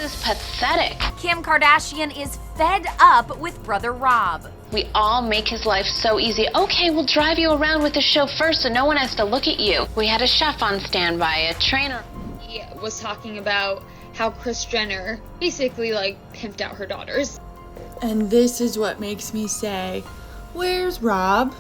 is pathetic. Kim Kardashian is fed up with brother Rob. We all make his life so easy. Okay, we'll drive you around with the chauffeur so no one has to look at you. We had a chef on standby, a trainer. He was talking about how Kris Jenner basically pimped out her daughters. And this is what makes me say, where's Rob?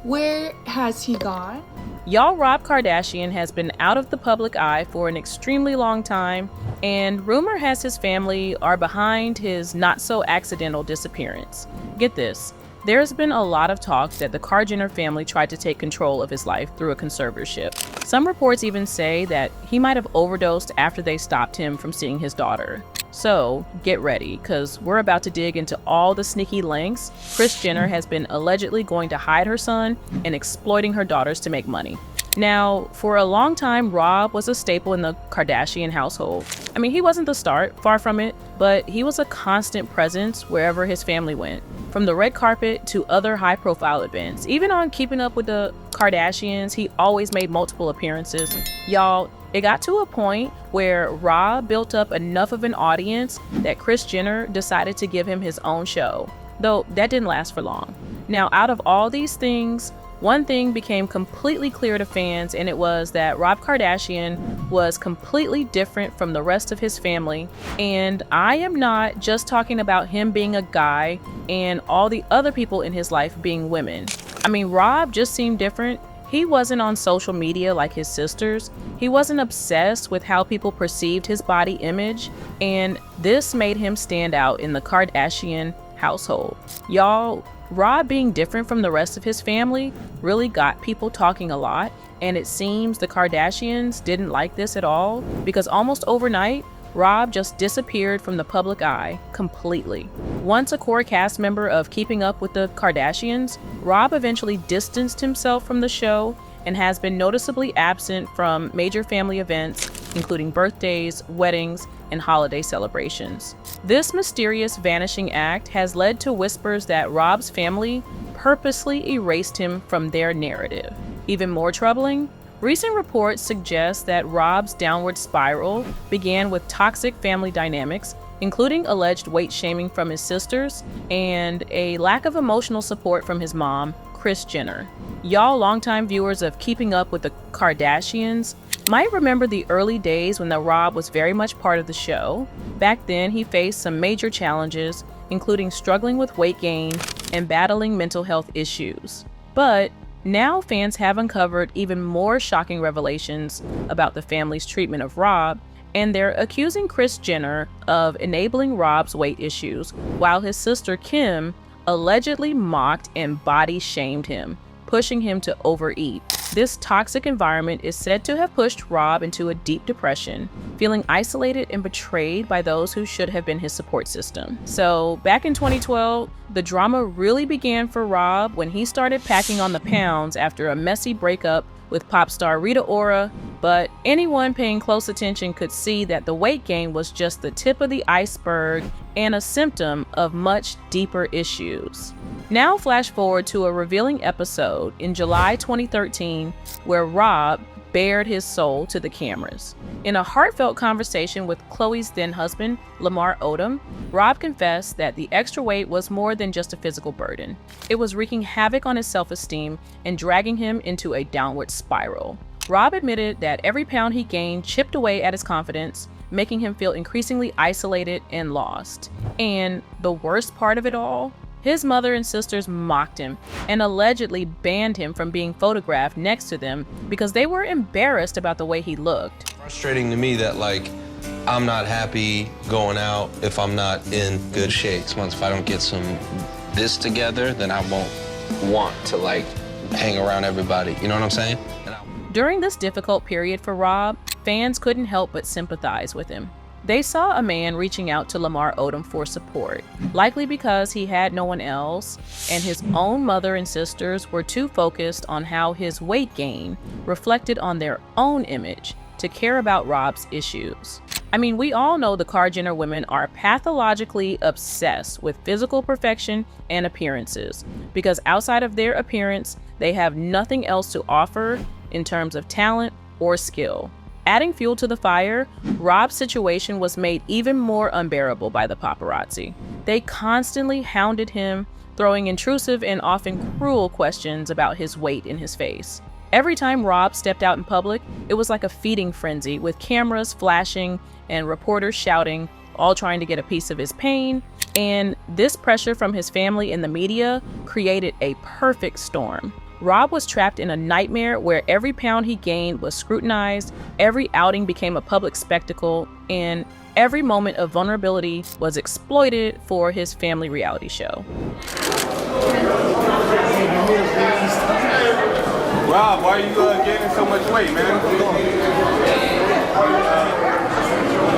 Where has he gone? Y'all, Rob Kardashian has been out of the public eye for an extremely long time, and rumor has his family are behind his not-so-accidental disappearance. Get this, there's been a lot of talk that the Kardashian Jenner family tried to take control of his life through a conservatorship. Some reports even say that he might have overdosed after they stopped him from seeing his daughter. So get ready, because we're about to dig into all the sneaky lengths Kris Jenner has been allegedly going to hide her son and exploiting her daughters to make money. Now, for a long time, Rob was a staple in the Kardashian household. I mean, he wasn't the start, far from it, but he was a constant presence wherever his family went, from the red carpet to other high-profile events. Even on Keeping Up with the Kardashians, he always made multiple appearances. Y'all, it got to a point where Rob built up enough of an audience that Kris Jenner decided to give him his own show, though that didn't last for long. Now, out of all these things, one thing became completely clear to fans, and it was that Rob Kardashian was completely different from the rest of his family. And I am not just talking about him being a guy and all the other people in his life being women. I mean, Rob just seemed different. He wasn't on social media like his sisters. He wasn't obsessed with how people perceived his body image, and this made him stand out in the Kardashian household. Y'all, Rob being different from the rest of his family really got people talking a lot, and it seems the Kardashians didn't like this at all, because almost overnight, Rob just disappeared from the public eye completely. Once a core cast member of Keeping Up with the Kardashians, Rob eventually distanced himself from the show and has been noticeably absent from major family events, including birthdays, weddings, and holiday celebrations. This mysterious vanishing act has led to whispers that Rob's family purposely erased him from their narrative. Even more troubling, recent reports suggest that Rob's downward spiral began with toxic family dynamics, including alleged weight shaming from his sisters and a lack of emotional support from his mom, Kris Jenner. Y'all, longtime viewers of Keeping Up with the Kardashians might remember the early days when the Rob was very much part of the show. Back then, he faced some major challenges, including struggling with weight gain and battling mental health issues. But now fans have uncovered even more shocking revelations about the family's treatment of Rob, and they're accusing Kris Jenner of enabling Rob's weight issues, while his sister Kim allegedly mocked and body shamed him, pushing him to overeat. This toxic environment is said to have pushed Rob into a deep depression, feeling isolated and betrayed by those who should have been his support system. So back in 2012, the drama really began for Rob when he started packing on the pounds after a messy breakup with pop star Rita Ora, but anyone paying close attention could see that the weight gain was just the tip of the iceberg and a symptom of much deeper issues. Now flash forward to a revealing episode in July 2013 where Rob bared his soul to the cameras. In a heartfelt conversation with Khloe's then husband, Lamar Odom, Rob confessed that the extra weight was more than just a physical burden. It was wreaking havoc on his self-esteem and dragging him into a downward spiral. Rob admitted that every pound he gained chipped away at his confidence, making him feel increasingly isolated and lost. And the worst part of it all? His mother and sisters mocked him and allegedly banned him from being photographed next to them because they were embarrassed about the way he looked. Frustrating to me that I'm not happy going out if I'm not in good shape. Once if I don't get this together, then I won't want to hang around everybody. You know what I'm saying? During this difficult period for Rob, fans couldn't help but sympathize with him. They saw a man reaching out to Lamar Odom for support, likely because he had no one else, and his own mother and sisters were too focused on how his weight gain reflected on their own image to care about Rob's issues. I mean, we all know the Kardashian Jenner women are pathologically obsessed with physical perfection and appearances, because outside of their appearance, they have nothing else to offer in terms of talent or skill. Adding fuel to the fire, Rob's situation was made even more unbearable by the paparazzi. They constantly hounded him, throwing intrusive and often cruel questions about his weight in his face. Every time Rob stepped out in public, it was like a feeding frenzy, with cameras flashing and reporters shouting, all trying to get a piece of his pain. And this pressure from his family and the media created a perfect storm. Rob was trapped in a nightmare where every pound he gained was scrutinized, every outing became a public spectacle, and every moment of vulnerability was exploited for his family reality show. Rob, why are you gaining so much weight, man?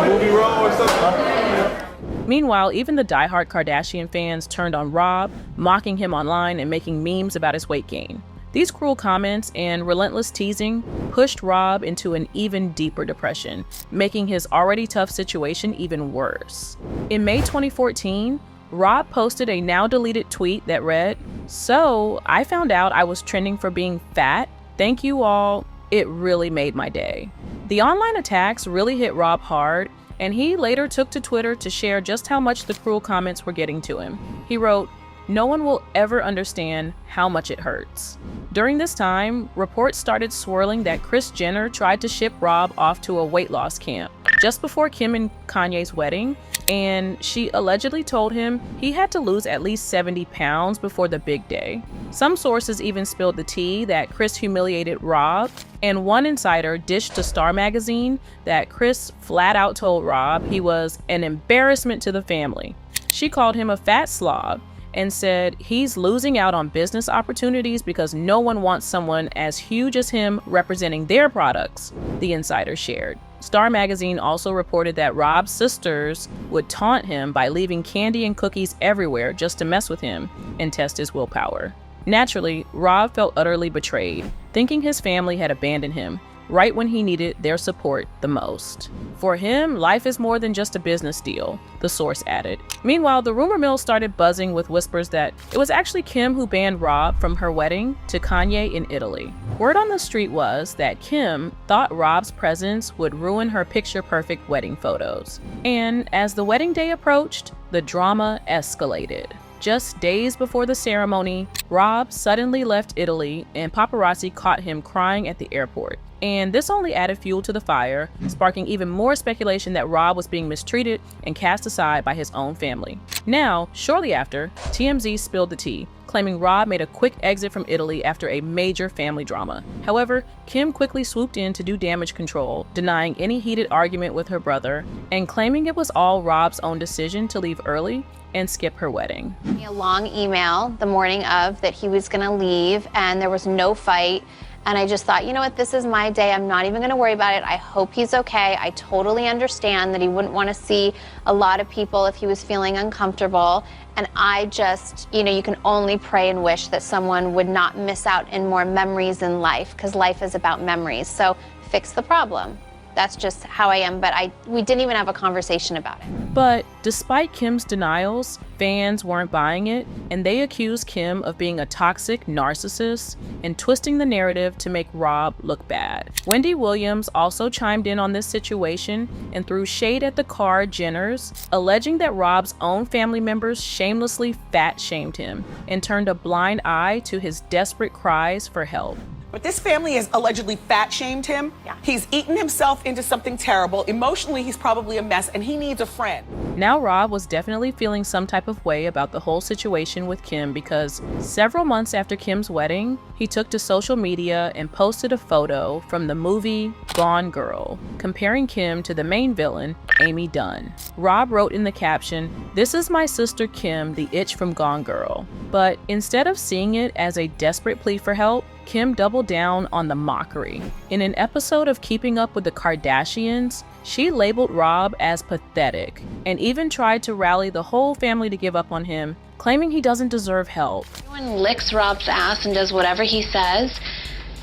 Movie role or something? Meanwhile, even the diehard Kardashian fans turned on Rob, mocking him online and making memes about his weight gain. These cruel comments and relentless teasing pushed Rob into an even deeper depression, making his already tough situation even worse. In May 2014, Rob posted a now-deleted tweet that read, "So, I found out I was trending for being fat. Thank you all. It really made my day." The online attacks really hit Rob hard, and he later took to Twitter to share just how much the cruel comments were getting to him. He wrote, "No one will ever understand how much it hurts." During this time, reports started swirling that Kris Jenner tried to ship Rob off to a weight loss camp just before Kim and Kanye's wedding, and she allegedly told him he had to lose at least 70 pounds before the big day. Some sources even spilled the tea that Kris humiliated Rob, and one insider dished to Star magazine that Kris flat out told Rob he was an embarrassment to the family. She called him a fat slob and said he's losing out on business opportunities because no one wants someone as huge as him representing their products, the insider shared. Star magazine also reported that Rob's sisters would taunt him by leaving candy and cookies everywhere just to mess with him and test his willpower. Naturally, Rob felt utterly betrayed, thinking his family had abandoned him right when he needed their support the most. For him, life is more than just a business deal, the source added. Meanwhile, the rumor mill started buzzing with whispers that it was actually Kim who banned Rob from her wedding to Kanye in Italy. Word on the street was that Kim thought Rob's presence would ruin her picture-perfect wedding photos. And as the wedding day approached, the drama escalated. Just days before the ceremony, Rob suddenly left Italy and paparazzi caught him crying at the airport. And this only added fuel to the fire, sparking even more speculation that Rob was being mistreated and cast aside by his own family. Now, shortly after, TMZ spilled the tea, claiming Rob made a quick exit from Italy after a major family drama. However, Kim quickly swooped in to do damage control, denying any heated argument with her brother and claiming it was all Rob's own decision to leave early and skip her wedding. A long email the morning of that he was going to leave, and there was no fight. And I just thought, you know what, this is my day. I'm not even going to worry about it. I hope he's okay. I totally understand that he wouldn't want to see a lot of people if he was feeling uncomfortable. And I just, you can only pray and wish that someone would not miss out in more memories in life, because life is about memories. So fix the problem. That's just how I am, but we didn't even have a conversation about it. But despite Kim's denials, fans weren't buying it, and they accused Kim of being a toxic narcissist and twisting the narrative to make Rob look bad. Wendy Williams also chimed in on this situation and threw shade at the Jenners, alleging that Rob's own family members shamelessly fat-shamed him and turned a blind eye to his desperate cries for help. But this family has allegedly fat-shamed him. Yeah. He's eaten himself into something terrible. Emotionally, he's probably a mess, and he needs a friend. Now Rob was definitely feeling some type of way about the whole situation with Kim, because several months after Kim's wedding, he took to social media and posted a photo from the movie Gone Girl, comparing Kim to the main villain, Amy Dunn. Rob wrote in the caption, "This is my sister Kim, the itch from Gone Girl." But instead of seeing it as a desperate plea for help, Kim doubled down on the mockery. In an episode of Keeping Up with the Kardashians, she labeled Rob as pathetic and even tried to rally the whole family to give up on him, claiming he doesn't deserve help. Everyone licks Rob's ass and does whatever he says,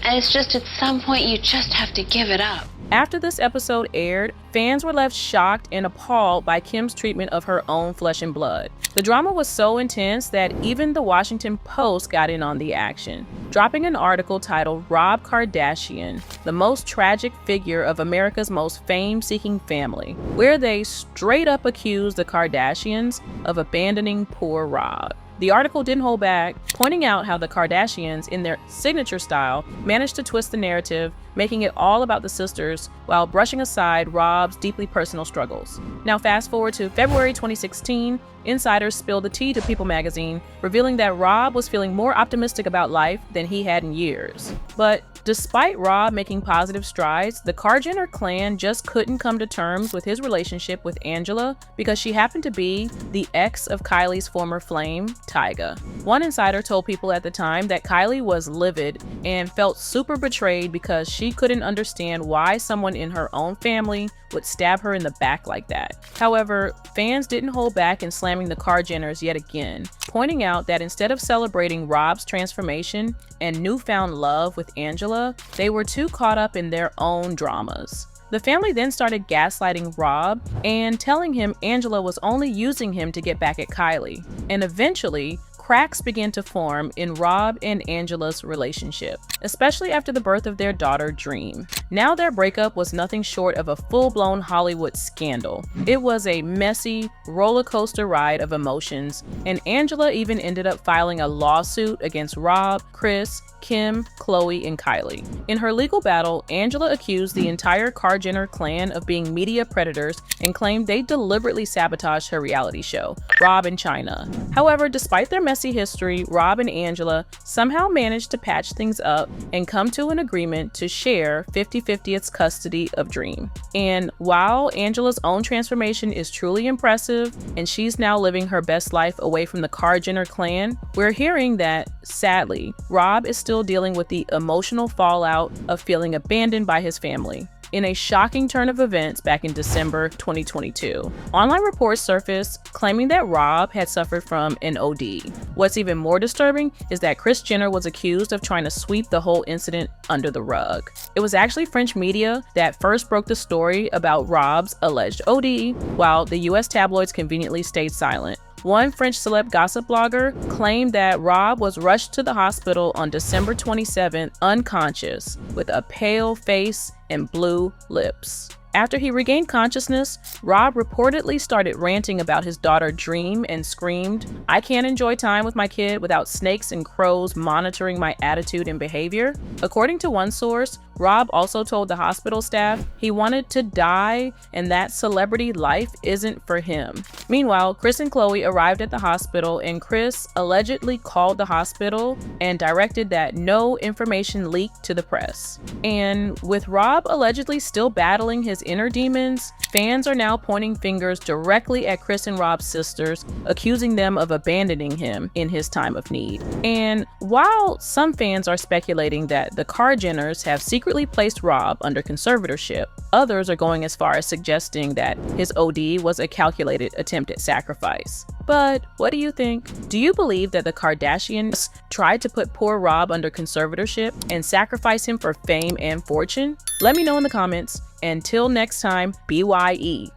and it's just at some point you just have to give it up. After this episode aired, fans were left shocked and appalled by Kim's treatment of her own flesh and blood. The drama was so intense that even the Washington Post got in on the action, dropping an article titled "Rob Kardashian, the most tragic figure of America's most fame-seeking family," where they straight up accused the Kardashians of abandoning poor Rob. The article didn't hold back, pointing out how the Kardashians, in their signature style, managed to twist the narrative, making it all about the sisters while brushing aside Rob's deeply personal struggles. Now fast forward to February 2016, insiders spilled the tea to People magazine, revealing that Rob was feeling more optimistic about life than he had in years. But despite Rob making positive strides, the Jenner clan just couldn't come to terms with his relationship with Angela because she happened to be the ex of Kylie's former flame, Tyga. One insider told People at the time that Kylie was livid and felt super betrayed because she couldn't understand why someone in her own family would stab her in the back like that. However, fans didn't hold back in slamming the Jenners yet again, pointing out that instead of celebrating Rob's transformation and newfound love with Angela, they were too caught up in their own dramas. The family then started gaslighting Rob and telling him Angela was only using him to get back at Kylie. And eventually, cracks began to form in Rob and Angela's relationship, especially after the birth of their daughter, Dream. Now their breakup was nothing short of a full-blown Hollywood scandal. It was a messy roller coaster ride of emotions, and Angela even ended up filing a lawsuit against Rob, Kris, Kim, Khloe, and Kylie. In her legal battle, Angela accused the entire Jenner clan of being media predators and claimed they deliberately sabotaged her reality show, Rob in China. However, despite their messy history, Rob and Angela somehow managed to patch things up and come to an agreement to share 50-50th custody of Dream. And while Angela's own transformation is truly impressive and she's now living her best life away from the Jenner clan, we're hearing that, sadly, Rob is still dealing with the emotional fallout of feeling abandoned by his family. In a shocking turn of events back in December 2022, online reports surfaced claiming that Rob had suffered from an OD. What's even more disturbing is that Kris Jenner was accused of trying to sweep the whole incident under the rug. It was actually French media that first broke the story about Rob's alleged OD, while the US tabloids conveniently stayed silent. One French celeb gossip blogger claimed that Rob was rushed to the hospital on December 27th unconscious with a pale face and blue lips. After he regained consciousness, Rob reportedly started ranting about his daughter Dream and screamed, "I can't enjoy time with my kid without snakes and crows monitoring my attitude and behavior." According to one source, Rob also told the hospital staff he wanted to die and that celebrity life isn't for him. Meanwhile, Kris and Khloe arrived at the hospital and Kris allegedly called the hospital and directed that no information leak to the press. And with Rob allegedly still battling his inner demons, fans are now pointing fingers directly at Kris and Rob's sisters, accusing them of abandoning him in his time of need. And while some fans are speculating that the Jenners have secretly placed Rob under conservatorship, others are going as far as suggesting that his OD was a calculated attempt at sacrifice. But what do you think? Do you believe that the Kardashians tried to put poor Rob under conservatorship and sacrifice him for fame and fortune? Let me know in the comments. Until next time, BYE.